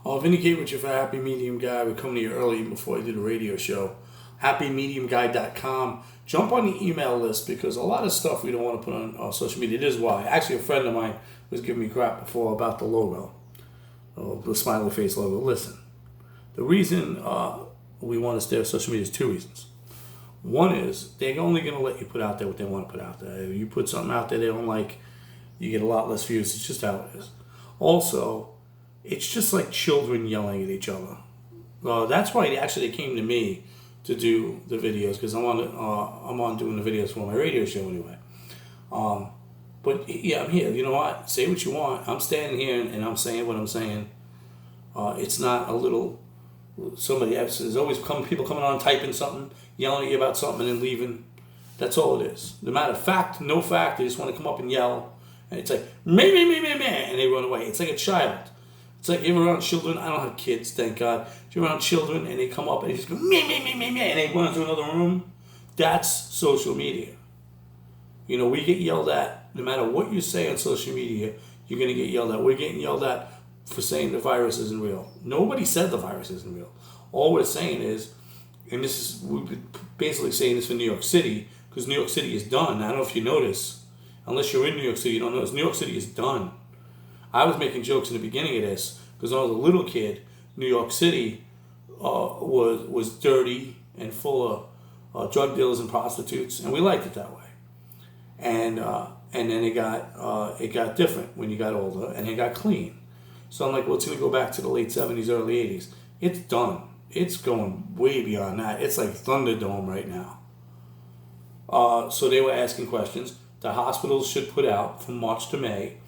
I'll vindicate with you for Happy Medium Guy. We're coming to you early before I do the radio show. HappyMediumGuy.com. Jump on the email list because a lot of stuff we don't want to put on social media. It is why. Actually, a friend of mine was giving me crap before about the logo, the smiley face logo. Listen, the reason we want to stay on social media is two reasons. One is they're only going to let you put out there what they want to put out there. If you put something out there they don't like, you get a lot less views. It's just how it is. Also, it's just like children yelling at each other. That's why they came to me to do the videos because I'm on doing the videos for my radio show anyway. But yeah, I'm here. You know what? Say what you want. I'm standing here and I'm saying what I'm saying. It's not a little. Somebody else. There's always people coming on typing something, yelling at you about something, and then leaving. That's all it is. No matter fact, no fact. They just want to come up and yell, and it's like me, and they run away. It's like a child. It's like you're around children. I don't have kids, thank God. You're around children, and they come up and they just go me, and they run into another room. That's social media. You know, we get yelled at. No matter what you say on social media, you're gonna get yelled at. We're getting yelled at for saying the virus isn't real. Nobody said the virus isn't real. All we're saying is, and we've been basically saying this for New York City, because New York City is done. I don't know if you notice. Unless you're in New York City, you don't notice. New York City is done. I was making jokes in the beginning of this, because when I was a little kid, New York City was dirty and full of drug dealers and prostitutes, and we liked it that way. And then it got different when you got older, and it got clean. So I'm like, well, it's going to go back to the late 70s, early 80s. It's done. It's going way beyond that. It's like Thunderdome right now. So they were asking questions. The hospitals should put out, from March to May,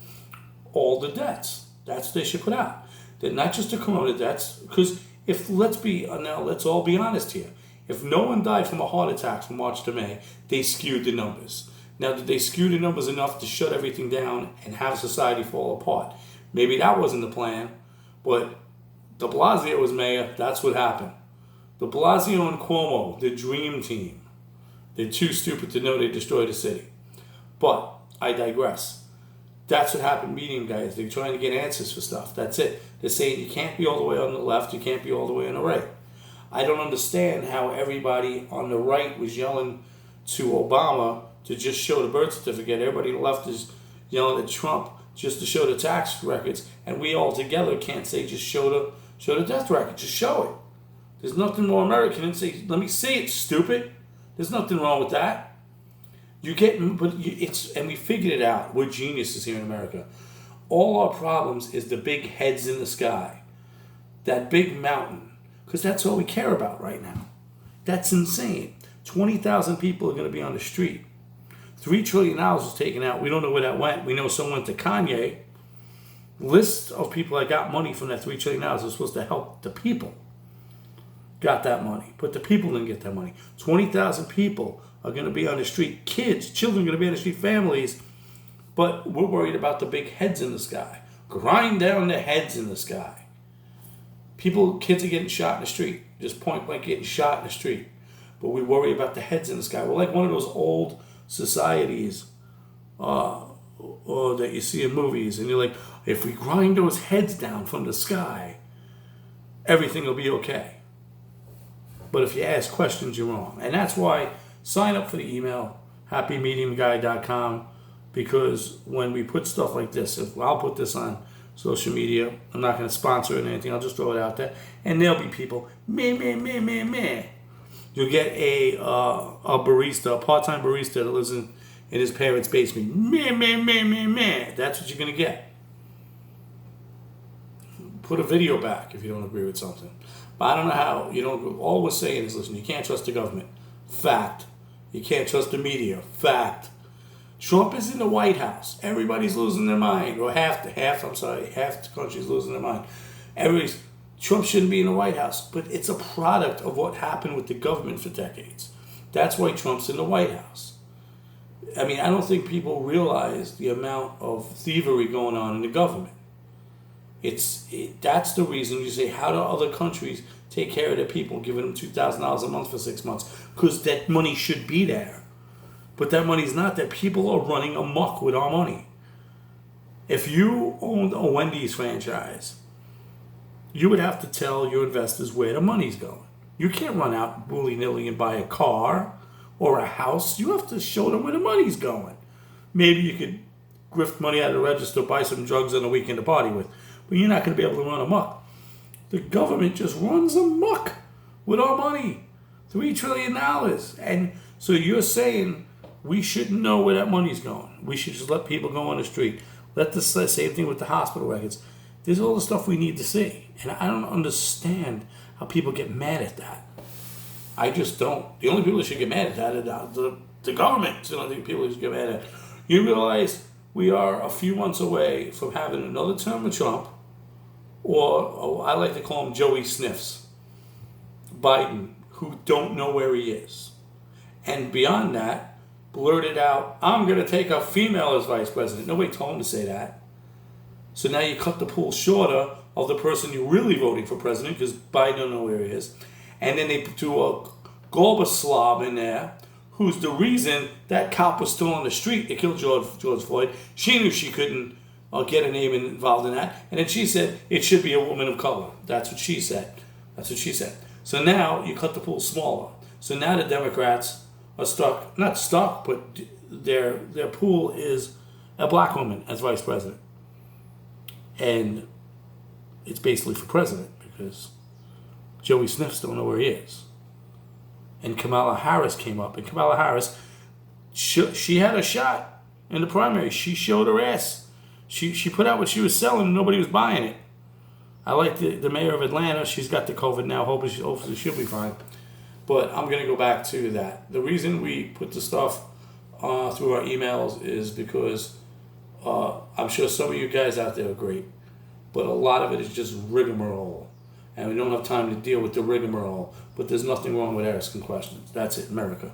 all the deaths. That's what they should put out. They're not just the corona deaths, because let's all be honest here. If no one died from a heart attack from March to May, they skewed the numbers. Now, did they skew the numbers enough to shut everything down and have society fall apart? Maybe that wasn't the plan, but de Blasio was mayor. That's what happened. De Blasio and Cuomo, the dream team. They're too stupid to know they destroyed the city. But I digress. That's what happened, medium guys. They're trying to get answers for stuff. That's it. They're saying you can't be all the way on the left, you can't be all the way on the right. I don't understand how everybody on the right was yelling to Obama to just show the birth certificate. Everybody on the left is yelling at Trump just to show the tax records, and we all together can't say just show the death record. Just show it. There's nothing more American than say, let me see it, stupid. There's nothing wrong with that. And we figured it out. We're geniuses here in America. All our problems is the big heads in the sky, that big mountain, because that's all we care about right now. That's insane. 20,000 people are going to be on the street. $3 trillion was taken out. We don't know where that went. We know some went to Kanye. List of people that got money from that $3 trillion was supposed to help the people. Got that money. But the people didn't get that money. 20,000 people are going to be on the street. Children are going to be on the street, families. But we're worried about the big heads in the sky. Grind down the heads in the sky. Kids are getting shot in the street. Just point blank getting shot in the street. But we worry about the heads in the sky. We're like one of those old societies that you see in movies, and you're like, if we grind those heads down from the sky, everything will be okay. But if you ask questions, you're wrong. And that's why sign up for the email, happymediumguy.com, because when we put stuff like this, I'll put this on social media, I'm not going to sponsor it or anything, I'll just throw it out there, and there'll be people, meh. You'll get a barista, a part-time barista that lives in his parents' basement. Meh. That's what you're going to get. Put a video back if you don't agree with something. But I don't know how you don't. All we're saying is, listen, you can't trust the government. Fact. You can't trust the media. Fact. Trump is in the White House. Everybody's losing their mind. Or half the country's losing their mind. Trump shouldn't be in the White House, but it's a product of what happened with the government for decades. That's why Trump's in the White House. I mean, I don't think people realize the amount of thievery going on in the government. That's the reason you say, how do other countries take care of their people, giving them $2,000 a month for 6 months? Because that money should be there. But that money's not there. People are running amok with our money. If you owned a Wendy's franchise, you would have to tell your investors where the money's going. You can't run out willy-nilly and buy a car or a house. You have to show them where the money's going. Maybe you could grift money out of the register, buy some drugs on the weekend to party with, but you're not going to be able to run amok. The government just runs amok with our money, $3 trillion. And so you're saying we shouldn't know where that money's going. We should just let people go on the street. Let the same thing with the hospital records. There's all the stuff we need to see. And I don't understand how people get mad at that. I just don't. The only people that should get mad at that are the government. It's the only people who should get mad at. You realize we are a few months away from having another term of Trump, or I like to call him Joey Sniffs, Biden, who don't know where he is. And beyond that, blurted out, I'm going to take a female as vice president. Nobody told him to say that. So now you cut the pool shorter of the person you're really voting for president, because Biden don't know where he is. And then they do a Gorbaslav in there, who's the reason that cop was still on the street that killed George Floyd. She knew she couldn't get a name involved in that. And then she said, it should be a woman of color. That's what she said. So now you cut the pool smaller. So now the Democrats are stuck, not stuck, but their pool is a black woman as vice president. And it's basically for president because Joey Sniffs don't know where he is. And Kamala Harris came up, and Kamala Harris, she had a shot in the primary. She showed her ass. She put out what she was selling, and nobody was buying it. I like the mayor of Atlanta. She's got the COVID now. Hopefully she'll be fine. But I'm going to go back to that. The reason we put the stuff through our emails is because I'm sure some of you guys out there are great, but a lot of it is just rigmarole. And we don't have time to deal with the rigmarole. But there's nothing wrong with asking questions. That's it, America.